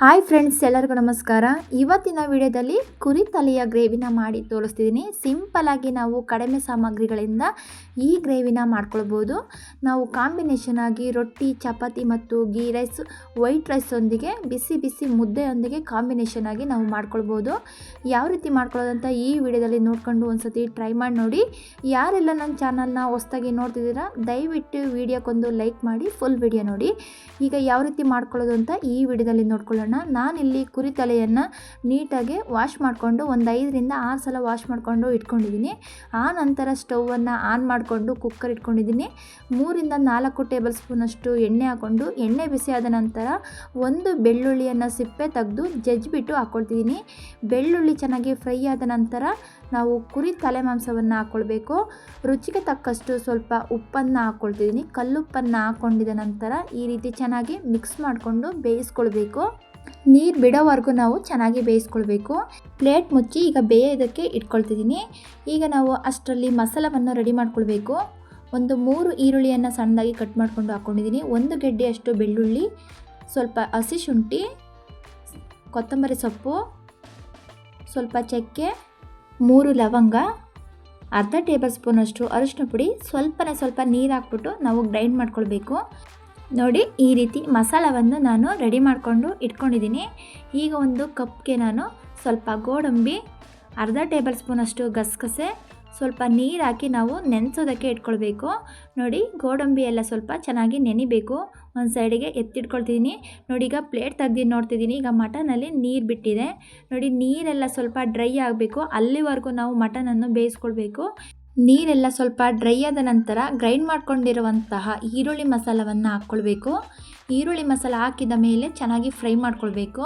Hi friends, ಎಲ್ಲರಿಗೂ ನಮಸ್ಕಾರ. ಇವತ್ತಿನ ವಿಡಿಯೋದಲ್ಲಿ ಕುರಿ ತಲೆಯ ಗ್ರೇವಿನ ಮಾಡಿ ತೋರಿಸ್ತಿದ್ದೀನಿ. ಸಿಂಪಲ್ಲಾಗಿ ನಾವು ಕಡಿಮೆ ಸಾಮಗ್ರಿಗಳಿಂದ ಈ ಗ್ರೇವಿನ ಮಾಡ್ಕೊಳ್ಬೋದು. ನಾವು ಕಾಂಬಿನೇಷನ್ ಆಗಿ ರೊಟ್ಟಿ, ಚಪಾತಿ ಮತ್ತು ಗೀ ರೈಸ್, ವೈಟ್ ರೈಸೊಂದಿಗೆ ಬಿಸಿ ಬಿಸಿ ಮುದ್ದೆಯೊಂದಿಗೆ ಕಾಂಬಿನೇಷನ್ ಆಗಿ ನಾವು ಮಾಡ್ಕೊಳ್ಬೋದು. ಯಾವ ರೀತಿ ಮಾಡ್ಕೊಳ್ಳೋದಂತ ಈ ವಿಡಿಯೋದಲ್ಲಿ ನೋಡ್ಕೊಂಡು ಒಂದ್ಸತಿ ಟ್ರೈ ಮಾಡಿ ನೋಡಿ. ಯಾರೆಲ್ಲ ನನ್ನ ಚಾನಲ್ನ ಹೊಸದಾಗಿ ನೋಡ್ತಿದ್ದೀರಾ ದಯವಿಟ್ಟು ವಿಡಿಯೋಕ್ಕೊಂದು ಲೈಕ್ ಮಾಡಿ ಫುಲ್ ವಿಡಿಯೋ ನೋಡಿ. ಈಗ ಯಾವ ರೀತಿ ಮಾಡ್ಕೊಳ್ಳೋದು ಅಂತ ಈ ವಿಡಿಯೋದಲ್ಲಿ ನೋಡ್ಕೊಳ್ಳೋಣ. ನಾನಿಲ್ಲಿ ಕುರಿ ತಲೆಯನ್ನು ನೀಟಾಗಿ ವಾಶ್ ಮಾಡಿಕೊಂಡು ಒಂದು 5ರಿಂದ 6 ಸಲ ವಾಶ್ ಮಾಡಿಕೊಂಡು ಇಟ್ಕೊಂಡಿದ್ದೀನಿ. ಆ ನಂತರ ಸ್ಟೌವನ್ನು ಆನ್ ಮಾಡಿಕೊಂಡು ಕುಕ್ಕರ್ ಇಟ್ಕೊಂಡಿದ್ದೀನಿ. 3ರಿಂದ 4 ಟೇಬಲ್ ಸ್ಪೂನಷ್ಟು ಎಣ್ಣೆ ಹಾಕ್ಕೊಂಡು ಎಣ್ಣೆ ಬಿಸಿ ಆದ ನಂತರ ಒಂದು ಬೆಳ್ಳುಳ್ಳಿಯನ್ನು ಸಿಪ್ಪೆ ತೆಗೆದು ಜಜ್ಜಿಬಿಟ್ಟು ಹಾಕ್ಕೊಳ್ತಿದ್ದೀನಿ. ಬೆಳ್ಳುಳ್ಳಿ ಚೆನ್ನಾಗಿ ಫ್ರೈ ಆದ ನಂತರ ನಾವು ಕುರಿ ತಲೆ ಮಾಂಸವನ್ನು ಹಾಕ್ಕೊಳ್ಬೇಕು. ರುಚಿಗೆ ತಕ್ಕಷ್ಟು ಸ್ವಲ್ಪ ಉಪ್ಪನ್ನು ಹಾಕ್ಕೊಳ್ತಿದ್ದೀನಿ. ಕಲ್ಲುಪ್ಪನ್ನು ಹಾಕ್ಕೊಂಡಿದ ನಂತರ ಈ ರೀತಿ ಚೆನ್ನಾಗಿ ಮಿಕ್ಸ್ ಮಾಡಿಕೊಂಡು ಬೇಯಿಸ್ಕೊಳ್ಬೇಕು. ನೀರು ಬಿಡೋವರೆಗೂ ನಾವು ಚೆನ್ನಾಗಿ ಬೇಯಿಸ್ಕೊಳ್ಬೇಕು. ಪ್ಲೇಟ್ ಮುಚ್ಚಿ ಈಗ ಬೇಯೋದಕ್ಕೆ ಇಟ್ಕೊಳ್ತಿದ್ದೀನಿ. ಈಗ ನಾವು ಅಷ್ಟರಲ್ಲಿ ಮಸಾಲವನ್ನು ರೆಡಿ ಮಾಡ್ಕೊಳ್ಬೇಕು. ಒಂದು 3 ಈರುಳ್ಳಿಯನ್ನು ಸಣ್ಣದಾಗಿ ಕಟ್ ಮಾಡಿಕೊಂಡು ಹಾಕ್ಕೊಂಡಿದ್ದೀನಿ. 1 ಗೆಡ್ಡೆಯಷ್ಟು ಬೆಳ್ಳುಳ್ಳಿ, ಸ್ವಲ್ಪ ಹಸಿ ಶುಂಠಿ, ಕೊತ್ತಂಬರಿ ಸೊಪ್ಪು, ಸ್ವಲ್ಪ ಚಕ್ಕೆ, 3 ಲವಂಗ, ಅರ್ಧ ಟೇಬಲ್ ಸ್ಪೂನಷ್ಟು ಅರಿಶಿನ ಪುಡಿ, ಸ್ವಲ್ಪ ನೀರು ಹಾಕ್ಬಿಟ್ಟು ನಾವು ಗ್ರೈಂಡ್ ಮಾಡ್ಕೊಳ್ಬೇಕು. ನೋಡಿ, ಈ ರೀತಿ ಮಸಾಲವನ್ನು ನಾನು ರೆಡಿ ಮಾಡಿಕೊಂಡು ಇಟ್ಕೊಂಡಿದ್ದೀನಿ. ಈಗ ಒಂದು ಕಪ್ಗೆ ನಾನು ಸ್ವಲ್ಪ ಗೋಡಂಬಿ, ಅರ್ಧ ಟೇಬಲ್ ಸ್ಪೂನಷ್ಟು ಗಸಗಸೆ, ಸ್ವಲ್ಪ ನೀರು ಹಾಕಿ ನಾವು ನೆನೆಸೋದಕ್ಕೆ ಇಟ್ಕೊಳ್ಬೇಕು. ನೋಡಿ, ಗೋಡಂಬಿ ಎಲ್ಲ ಸ್ವಲ್ಪ ಚೆನ್ನಾಗಿ ನೆನಿಬೇಕು. ಒಂದು ಸೈಡಿಗೆ ಎತ್ತಿಟ್ಕೊಳ್ತಿದ್ದೀನಿ. ನೋಡಿ, ಈಗ ಪ್ಲೇಟ್ ತೆಗ್ದು ನೋಡ್ತಿದ್ದೀನಿ. ಈಗ ಮಟನಲ್ಲಿ ನೀರು ಬಿಟ್ಟಿದೆ. ನೋಡಿ, ನೀರೆಲ್ಲ ಸ್ವಲ್ಪ ಡ್ರೈ ಆಗಬೇಕು. ಅಲ್ಲಿವರೆಗೂ ನಾವು ಮಟನನ್ನು ಬೇಯಿಸ್ಕೊಳ್ಬೇಕು. ನೀರೆಲ್ಲ ಸ್ವಲ್ಪ ಡ್ರೈ ಆದ ನಂತರ ಗ್ರೈಂಡ್ ಮಾಡ್ಕೊಂಡಿರುವಂತಹ ಈರುಳ್ಳಿ ಮಸಾಲವನ್ನು ಹಾಕ್ಕೊಳ್ಬೇಕು. ಈರುಳ್ಳಿ ಮಸಾಲ ಹಾಕಿದ ಮೇಲೆ ಚೆನ್ನಾಗಿ ಫ್ರೈ ಮಾಡ್ಕೊಳ್ಬೇಕು.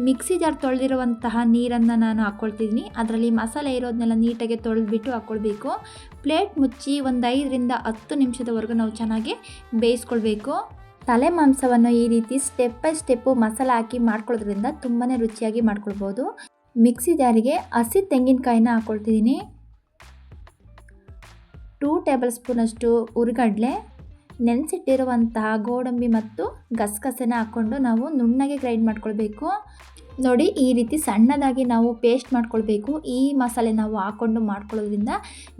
ಮಿಕ್ಸಿ ಜಾರ್ ತೊಳೆದಿರುವಂತಹ ನೀರನ್ನು ನಾನು ಹಾಕ್ಕೊಳ್ತಿದ್ದೀನಿ. ಅದರಲ್ಲಿ ಮಸಾಲೆ ಇರೋದನ್ನೆಲ್ಲ ನೀಟಾಗಿ ತೊಳೆದ್ಬಿಟ್ಟು ಹಾಕ್ಕೊಳ್ಬೇಕು. ಪ್ಲೇಟ್ ಮುಚ್ಚಿ ಒಂದು 5ರಿಂದ 10 ನಿಮಿಷದವರೆಗೂ ನಾವು ಚೆನ್ನಾಗಿ ಬೇಯಿಸ್ಕೊಳ್ಬೇಕು. ತಲೆ ಮಾಂಸವನ್ನು ಈ ರೀತಿ ಸ್ಟೆಪ್ ಬೈ ಸ್ಟೆಪ್ಪು ಮಸಾಲ ಹಾಕಿ ಮಾಡ್ಕೊಳ್ಳೋದ್ರಿಂದ ತುಂಬಾ ರುಚಿಯಾಗಿ ಮಾಡ್ಕೊಳ್ಬೋದು. ಮಿಕ್ಸಿ ಜಾರಿಗೆ ಹಸಿ ತೆಂಗಿನಕಾಯಿನ ಹಾಕ್ಕೊಳ್ತಿದ್ದೀನಿ. 2 ಟೇಬಲ್ ಸ್ಪೂನಷ್ಟು ಹುರಿಗಡಲೆ, ನೆನೆಸಿಟ್ಟಿರುವಂತಹ ಗೋಡಂಬಿ ಮತ್ತು ಗಸಗಸೆನ ಹಾಕ್ಕೊಂಡು ನಾವು ನುಣ್ಣಗೆ ಗ್ರೈಂಡ್ ಮಾಡ್ಕೊಳ್ಬೇಕು. ನೋಡಿ, ಈ ರೀತಿ ಸಣ್ಣದಾಗಿ ನಾವು ಪೇಸ್ಟ್ ಮಾಡ್ಕೊಳ್ಬೇಕು. ಈ ಮಸಾಲೆ ನಾವು ಹಾಕ್ಕೊಂಡು ಮಾಡ್ಕೊಳ್ಳೋದ್ರಿಂದ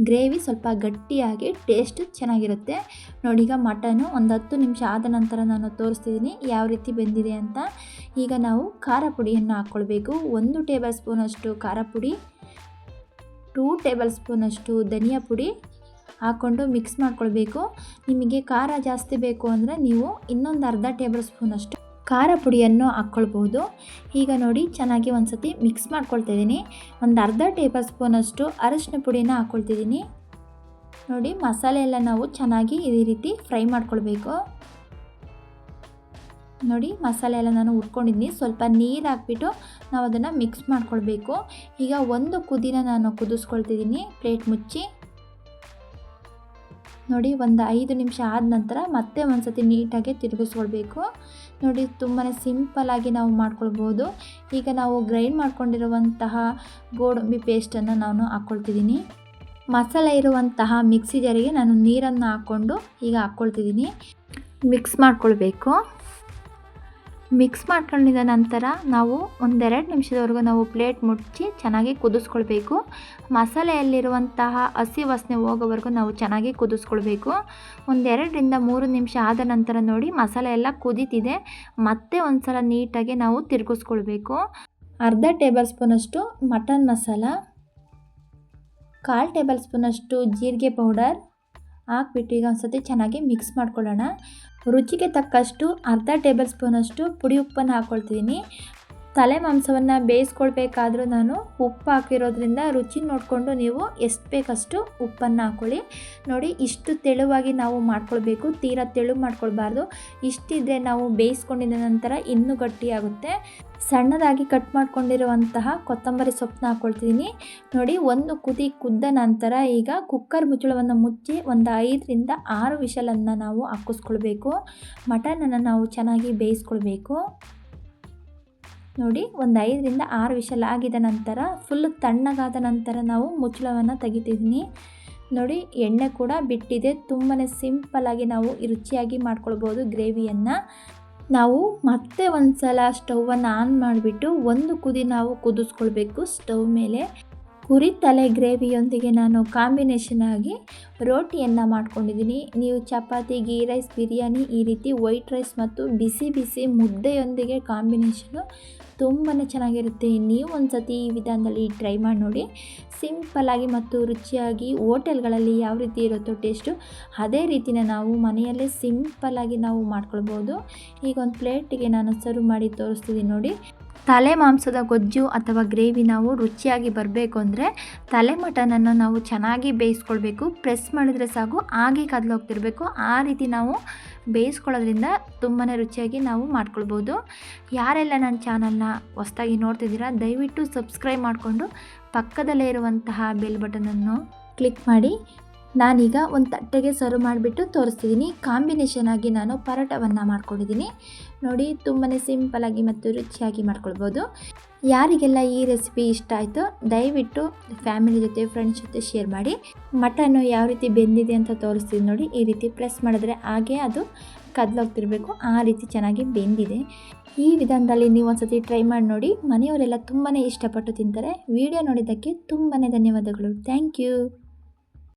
ಗ್ರೇವಿ ಸ್ವಲ್ಪ ಗಟ್ಟಿಯಾಗಿ ಟೇಸ್ಟ್ ಚೆನ್ನಾಗಿರುತ್ತೆ. ನೋಡಿ, ಈಗ ಮಟನು ಒಂದು 10 ನಿಮಿಷ ಆದ ನಂತರ ನಾನು ತೋರಿಸ್ತಿದ್ದೀನಿ ಯಾವ ರೀತಿ ಬೆಂದಿದೆ ಅಂತ. ಈಗ ನಾವು ಖಾರ ಪುಡಿಯನ್ನು ಹಾಕ್ಕೊಳ್ಬೇಕು. 1 ಟೇಬಲ್ ಸ್ಪೂನಷ್ಟು ಖಾರ ಪುಡಿ, 2 ಟೇಬಲ್ ಸ್ಪೂನಷ್ಟು ಧನಿಯಾ ಪುಡಿ ಹಾಕ್ಕೊಂಡು ಮಿಕ್ಸ್ ಮಾಡ್ಕೊಳ್ಬೇಕು. ನಿಮಗೆ ಖಾರ ಜಾಸ್ತಿ ಬೇಕು ಅಂದರೆ ನೀವು ಇನ್ನೊಂದು ಅರ್ಧ ಟೇಬಲ್ ಸ್ಪೂನಷ್ಟು ಖಾರ ಪುಡಿಯನ್ನು ಹಾಕ್ಕೊಳ್ಬೋದು. ಈಗ ನೋಡಿ, ಚೆನ್ನಾಗಿ ಒಂದು ಸತಿ ಮಿಕ್ಸ್ ಮಾಡ್ಕೊಳ್ತಿದ್ದೀನಿ. ಒಂದು ಅರ್ಧ ಟೇಬಲ್ ಸ್ಪೂನಷ್ಟು ಅರಿಶಿನ ಪುಡಿನ ಹಾಕ್ಕೊಳ್ತಿದ್ದೀನಿ. ನೋಡಿ, ಮಸಾಲೆ ಎಲ್ಲ ನಾವು ಚೆನ್ನಾಗಿ ಈ ರೀತಿ ಫ್ರೈ ಮಾಡ್ಕೊಳ್ಬೇಕು. ನೋಡಿ, ಮಸಾಲೆ ಎಲ್ಲ ನಾನು ಹುರ್ಕೊಂಡಿದ್ದೀನಿ. ಸ್ವಲ್ಪ ನೀರು ಹಾಕ್ಬಿಟ್ಟು ನಾವು ಅದನ್ನು ಮಿಕ್ಸ್ ಮಾಡ್ಕೊಳ್ಬೇಕು. ಈಗ ಒಂದು ಕುದಿನ ನಾನು ಕುದಿಸ್ಕೊಳ್ತಿದ್ದೀನಿ ಪ್ಲೇಟ್ ಮುಚ್ಚಿ. ನೋಡಿ, ಒಂದು 5 ನಿಮಿಷ ಆದ ನಂತರ ಮತ್ತೆ ಒಂದು ಸತಿ ನೀಟಾಗಿ ತಿರುಗಿಸ್ಕೊಳ್ಬೇಕು. ನೋಡಿ, ತುಂಬಾ ಸಿಂಪಲ್ಲಾಗಿ ನಾವು ಮಾಡ್ಕೊಳ್ಬೋದು. ಈಗ ನಾವು ಗ್ರೈಂಡ್ ಮಾಡ್ಕೊಂಡಿರುವಂತಹ ಗೋಡಂಬಿ ಪೇಸ್ಟನ್ನು ನಾನು ಹಾಕ್ಕೊಳ್ತಿದ್ದೀನಿ. ಮಸಾಲೆ ಇರುವಂತಹ ಮಿಕ್ಸಿ ಜಾರಿಗೆ ನಾನು ನೀರನ್ನು ಹಾಕ್ಕೊಂಡು ಈಗ ಹಾಕ್ಕೊಳ್ತಿದ್ದೀನಿ. ಮಿಕ್ಸ್ ಮಾಡ್ಕೊಳ್ಬೇಕು. ಮಿಕ್ಸ್ ಮಾಡ್ಕೊಂಡಿದ ನಂತರ ನಾವು 1-2 ನಿಮಿಷದವರೆಗೂ ನಾವು ಪ್ಲೇಟ್ ಮುಚ್ಚಿ ಚೆನ್ನಾಗಿ ಕುದಿಸ್ಕೊಳ್ಬೇಕು. ಮಸಾಲೆಯಲ್ಲಿರುವಂತಹ ಹಸಿ ವಾಸನೆ ಹೋಗೋವರೆಗೂ ನಾವು ಚೆನ್ನಾಗಿ ಕುದಿಸ್ಕೊಳ್ಬೇಕು. 1-2ರಿಂದ 3 ನಿಮಿಷ ಆದ ನಂತರ ನೋಡಿ, ಮಸಾಲೆ ಎಲ್ಲ ಕುದೀತಿದೆ. ಮತ್ತೆ ಒಂದು ಸಲ ನೀಟಾಗಿ ನಾವು ತಿರುಗಿಸ್ಕೊಳ್ಬೇಕು. ಅರ್ಧ ಟೇಬಲ್ ಸ್ಪೂನಷ್ಟು ಮಟನ್ ಮಸಾಲ, 1/4 ಟೇಬಲ್ ಸ್ಪೂನಷ್ಟು ಜೀರಿಗೆ ಪೌಡರ್ ಹಾಕ್ಬಿಟ್ಟು ಈಗ ಒಂದು ಸತಿ ಚೆನ್ನಾಗಿ ಮಿಕ್ಸ್ ಮಾಡ್ಕೊಳ್ಳೋಣ. ರುಚಿಗೆ ತಕ್ಕಷ್ಟು ಅರ್ಧ ಟೇಬಲ್ ಸ್ಪೂನಷ್ಟು ಪುಡಿ ಉಪ್ಪನ್ನು ಹಾಕ್ಕೊಳ್ತಿದ್ದೀನಿ. ತಲೆ ಮಾಂಸವನ್ನು ಬೇಯಿಸ್ಕೊಳ್ಬೇಕಾದ್ರೂ ನಾನು ಉಪ್ಪು ಹಾಕಿರೋದ್ರಿಂದ ರುಚಿ ನೋಡಿಕೊಂಡು ನೀವು ಎಷ್ಟು ಬೇಕಷ್ಟು ಉಪ್ಪನ್ನು ಹಾಕ್ಕೊಳ್ಳಿ. ನೋಡಿ, ಇಷ್ಟು ತೆಳುವಾಗಿ ನಾವು ಮಾಡ್ಕೊಳ್ಬೇಕು. ತೀರಾ ತೆಳು ಮಾಡ್ಕೊಳ್ಬಾರ್ದು. ಇಷ್ಟಿದ್ರೆ ನಾವು ಬೇಯಿಸ್ಕೊಂಡಿದ ನಂತರ ಇನ್ನೂ ಗಟ್ಟಿಯಾಗುತ್ತೆ. ಸಣ್ಣದಾಗಿ ಕಟ್ ಮಾಡ್ಕೊಂಡಿರುವಂತಹ ಕೊತ್ತಂಬರಿ ಸೊಪ್ಪನ್ನ ಹಾಕ್ಕೊಳ್ತಿದ್ದೀನಿ. ನೋಡಿ, ಒಂದು ಕುದಿ ಕುದ್ದ ನಂತರ ಈಗ ಕುಕ್ಕರ್ ಮುಚ್ಚಳವನ್ನು ಮುಚ್ಚಿ ಒಂದು 5ರಿಂದ 6 ವಿಷಲನ್ನು ನಾವು ಹಾಕಿಸ್ಕೊಳ್ಬೇಕು. ಮಟನನ್ನು ನಾವು ಚೆನ್ನಾಗಿ ಬೇಯಿಸ್ಕೊಳ್ಬೇಕು. ನೋಡಿ, ಒಂದು 5ರಿಂದ 6 ವಿಷಲ್ ಆಗಿದ ನಂತರ ಫುಲ್ ತಣ್ಣಗಾದ ನಂತರ ನಾವು ಮುಚ್ಚಳವನ್ನು ತೆಗಿತಿದ್ದೀನಿ. ನೋಡಿ, ಎಣ್ಣೆ ಕೂಡ ಬಿಟ್ಟಿದೆ. ತುಂಬಾ ಸಿಂಪಲ್ಲಾಗಿ ನಾವು ರುಚಿಯಾಗಿ ಮಾಡ್ಕೊಳ್ಬೋದು ಗ್ರೇವಿಯನ್ನು. ನಾವು ಮತ್ತೆ ಒಂದು ಸಲ ಸ್ಟವನ್ನು ಆನ್ ಮಾಡಿಬಿಟ್ಟು ಒಂದು ಕುದಿ ನಾವು ಕುದಿಸ್ಕೊಳ್ಬೇಕು ಸ್ಟವ್ ಮೇಲೆ. ಕುರಿ ತಲೆ ಗ್ರೇವಿಯೊಂದಿಗೆ ನಾನು ಕಾಂಬಿನೇಷನ್ ಆಗಿ ರೋಟಿಯನ್ನು ಮಾಡ್ಕೊಂಡಿದ್ದೀನಿ. ನೀವು ಚಪಾತಿ, ಗೀ ರೈಸ್, ಬಿರಿಯಾನಿ, ಈ ರೀತಿ ವೈಟ್ ರೈಸ್ ಮತ್ತು ಬಿಸಿ ಬಿಸಿ ಮುದ್ದೆಯೊಂದಿಗೆ ಕಾಂಬಿನೇಷನು ತುಂಬಾ ಚೆನ್ನಾಗಿರುತ್ತೆ. ನೀವು ಒಂದು ಸತಿ ಈ ವಿಧಾನದಲ್ಲಿ ಟ್ರೈ ಮಾಡಿ ನೋಡಿ. ಸಿಂಪಲ್ಲಾಗಿ ಮತ್ತು ರುಚಿಯಾಗಿ ಹೋಟೆಲ್ಗಳಲ್ಲಿ ಯಾವ ರೀತಿ ಇರುತ್ತೋ ಟೇಸ್ಟು, ಅದೇ ರೀತಿನ ನಾವು ಮನೆಯಲ್ಲೇ ಸಿಂಪಲ್ಲಾಗಿ ನಾವು ಮಾಡ್ಕೊಳ್ಬೋದು. ಈಗ ಒಂದು ಪ್ಲೇಟಿಗೆ ನಾನು ಸರ್ವ್ ಮಾಡಿ ತೋರಿಸ್ತಿದ್ದೀನಿ ನೋಡಿ. ತಲೆ ಮಾಂಸದ ಗೊಜ್ಜು ಅಥವಾ ಗ್ರೇವಿ ನಾವು ರುಚಿಯಾಗಿ ಬರಬೇಕು ಅಂದರೆ ತಲೆ ಮಟನನ್ನು ನಾವು ಚೆನ್ನಾಗಿ ಬೇಯಿಸ್ಕೊಳ್ಬೇಕು. ಪ್ರೆಸ್ ಮಾಡಿದರೆ ಸಾಕು, ಹಾಗೆ ಕದಲೋಗ್ತಿರ್ಬೇಕು. ಆ ರೀತಿ ನಾವು ಬೇಯಿಸ್ಕೊಳ್ಳೋದ್ರಿಂದ ತುಂಬಾ ರುಚಿಯಾಗಿ ನಾವು ಮಾಡ್ಕೊಳ್ಬೋದು. ಯಾರೆಲ್ಲ ನನ್ನ ಚಾನಲ್ನ ಹೊಸದಾಗಿ ನೋಡ್ತಿದ್ದೀರಾ ದಯವಿಟ್ಟು ಸಬ್ಸ್ಕ್ರೈಬ್ ಮಾಡಿಕೊಂಡು ಪಕ್ಕದಲ್ಲೇ ಇರುವಂತಹ ಬೆಲ್ ಬಟನನ್ನು ಕ್ಲಿಕ್ ಮಾಡಿ. ನಾನೀಗ ಒಂದು ತಟ್ಟೆಗೆ ಸರ್ವ್ ಮಾಡಿಬಿಟ್ಟು ತೋರಿಸ್ತಿದ್ದೀನಿ. ಕಾಂಬಿನೇಷನ್ ಆಗಿ ನಾನು ಪರೋಟವನ್ನು ಮಾಡ್ಕೊಂಡಿದ್ದೀನಿ ನೋಡಿ. ತುಂಬಾ ಸಿಂಪಲಾಗಿ ಮತ್ತು ರುಚಿಯಾಗಿ ಮಾಡ್ಕೊಳ್ಬೋದು. ಯಾರಿಗೆಲ್ಲ ಈ ರೆಸಿಪಿ ಇಷ್ಟ ಆಯಿತು ದಯವಿಟ್ಟು ಫ್ಯಾಮಿಲಿ ಜೊತೆ, ಫ್ರೆಂಡ್ಸ್ ಜೊತೆ ಶೇರ್ ಮಾಡಿ. ಮಟನ್ನು ಯಾವ ರೀತಿ ಬೆಂದಿದೆ ಅಂತ ತೋರಿಸ್ತೀನಿ ನೋಡಿ. ಈ ರೀತಿ ಪ್ರೆಸ್ ಮಾಡಿದ್ರೆ ಹಾಗೆ ಅದು ಕದಲೋಗ್ತಿರ್ಬೇಕು, ಆ ರೀತಿ ಚೆನ್ನಾಗಿ ಬೆಂದಿದೆ. ಈ ವಿಧಾನದಲ್ಲಿ ನೀವು ಒಂದು ಸತಿ ಟ್ರೈ ಮಾಡಿ ನೋಡಿ. ಮನೆಯವರೆಲ್ಲ ತುಂಬಾ ಇಷ್ಟಪಟ್ಟು ತಿಂತಾರೆ. ವಿಡಿಯೋ ನೋಡಿದ್ದಕ್ಕೆ ತುಂಬಾ ಧನ್ಯವಾದಗಳು. Thank you.